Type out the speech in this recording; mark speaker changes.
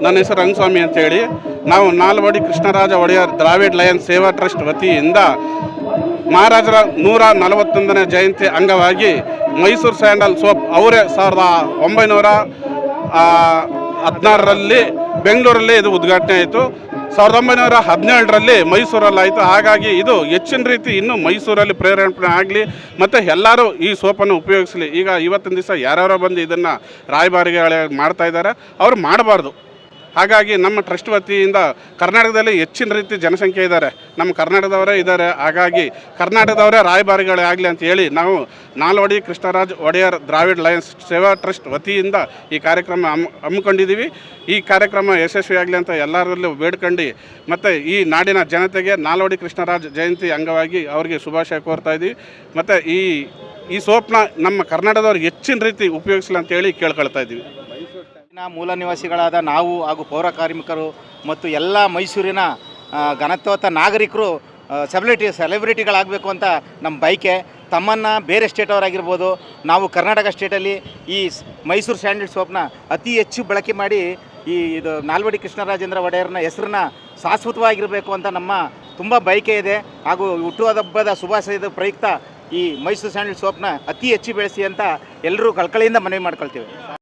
Speaker 1: ನನ್ನ ಹೆಸರು ರಂಗಸ್ವಾಮಿ ಅಂತೇಳಿ. ನಾವು ನಾಲ್ವಡಿ ಕೃಷ್ಣರಾಜ ಒಡೆಯರ್ ದ್ರಾವಿಡ್ ಲಯನ್ಸ್ ಸೇವಾ ಟ್ರಸ್ಟ್ ವತಿಯಿಂದ ಮಹಾರಾಜರ 141ನೇ ಜಯಂತಿ ಅಂಗವಾಗಿ ಮೈಸೂರು ಸ್ಯಾಂಡಲ್ ಸೋಪ್ ಅವರೇ 1916ರಲ್ಲಿ ಬೆಂಗಳೂರಲ್ಲಿ ಇದು ಉದ್ಘಾಟನೆ ಆಯಿತು. 1917ರಲ್ಲಿ ಮೈಸೂರಲ್ಲಿ ಆಯಿತು. ಹಾಗಾಗಿ ಇದು ಹೆಚ್ಚಿನ ರೀತಿ ಇನ್ನೂ ಮೈಸೂರಲ್ಲಿ ಪ್ರೇರೇಪಣೆ ಆಗಲಿ ಮತ್ತು ಎಲ್ಲರೂ ಈ ಸೋಪನ್ನು ಉಪಯೋಗಿಸಲಿ. ಈಗ ಇವತ್ತಿನ ದಿವಸ ಯಾರ್ಯಾರೋ ಬಂದು ಇದನ್ನು ರಾಯಭಾರಿಗಳು ಮಾಡ್ತಾ ಇದ್ದಾರೆ, ಅವರು ಮಾಡಬಾರ್ದು. ಹಾಗಾಗಿ ನಮ್ಮ ಟ್ರಸ್ಟ್ ವತಿಯಿಂದ ಕರ್ನಾಟಕದಲ್ಲಿ ಹೆಚ್ಚಿನ ರೀತಿ ಜನಸಂಖ್ಯೆ ಇದ್ದಾರೆ, ನಮ್ಮ ಕರ್ನಾಟಕದವರೇ ಇದ್ದಾರೆ. ಹಾಗಾಗಿ ಕರ್ನಾಟಕದವರೇ ರಾಯಭಾರಿಗಳೇ ಆಗಲಿ ಅಂತ ಹೇಳಿ ನಾವು ನಾಲ್ವಡಿ ಕೃಷ್ಣರಾಜ ಒಡೆಯರ್ ದ್ರಾವಿಡ್ ಲಯನ್ಸ್ ಸೇವಾ ಟ್ರಸ್ಟ್ ವತಿಯಿಂದ ಈ ಕಾರ್ಯಕ್ರಮ ಹಮ್ಮಿಕೊಂಡಿದ್ದೀವಿ. ಈ ಕಾರ್ಯಕ್ರಮ ಯಶಸ್ವಿಯಾಗಲಿ ಅಂತ ಎಲ್ಲರಲ್ಲೂ ಬೇಡ್ಕೊಂಡು ಮತ್ತು ಈ ನಾಡಿನ ಜನತೆಗೆ ನಾಲ್ವಡಿ ಕೃಷ್ಣರಾಜ ಜಯಂತಿ ಅಂಗವಾಗಿ ಅವರಿಗೆ ಶುಭಾಶಯ ಕೋರ್ತಾ ಇದ್ದೀವಿ. ಮತ್ತು ಈ ಸೋಪ್ನ ನಮ್ಮ ಕರ್ನಾಟಕದವ್ರಿಗೆ ಹೆಚ್ಚಿನ ರೀತಿ ಉಪಯೋಗಿಸಲಿ ಅಂತೇಳಿ ಕೇಳ್ಕೊಳ್ತಾ ಇದ್ದೀವಿ.
Speaker 2: ಮೂಲ ನಿವಾಸಿಗಳಾದ ನಾವು ಹಾಗೂ ಪೌರ ಕಾರ್ಮಿಕರು ಮತ್ತು ಎಲ್ಲ ಮೈಸೂರಿನ ಘನತ್ವತ ನಾಗರಿಕರು ಸೆಲೆಬ್ರಿಟಿಗಳಾಗಬೇಕು ಅಂತ ನಮ್ಮ ಬಯಕೆ. ತಮ್ಮನ್ನು ಬೇರೆ ಸ್ಟೇಟವರಾಗಿರ್ಬೋದು, ನಾವು ಕರ್ನಾಟಕ ಸ್ಟೇಟಲ್ಲಿ ಈ ಮೈಸೂರು ಸ್ಯಾಂಡಲ್ ಸೋಪ್ನ ಅತಿ ಹೆಚ್ಚು ಬಳಕೆ ಮಾಡಿ ಇದು ನಾಲ್ವಡಿ ಕೃಷ್ಣರಾಜೇಂದ್ರ ಒಡೆಯರ್ನ ಹೆಸರನ್ನ ಶಾಶ್ವತವಾಗಿರಬೇಕು ಅಂತ ನಮ್ಮ ತುಂಬ ಬಯಕೆ ಇದೆ. ಹಾಗೂ ಹುಟ್ಟುಹಬ್ಬದ ಶುಭಾಶಯದ ಪ್ರಯುಕ್ತ ಈ ಮೈಸೂರು ಸ್ಯಾಂಡಲ್ ಸೋಪ್ನ ಅತಿ ಹೆಚ್ಚು ಬೆಳೆಸಿ ಅಂತ ಎಲ್ಲರೂ ಕಳಕಳಿಯಿಂದ ಮನವಿ ಮಾಡ್ಕೊಳ್ತೀವಿ.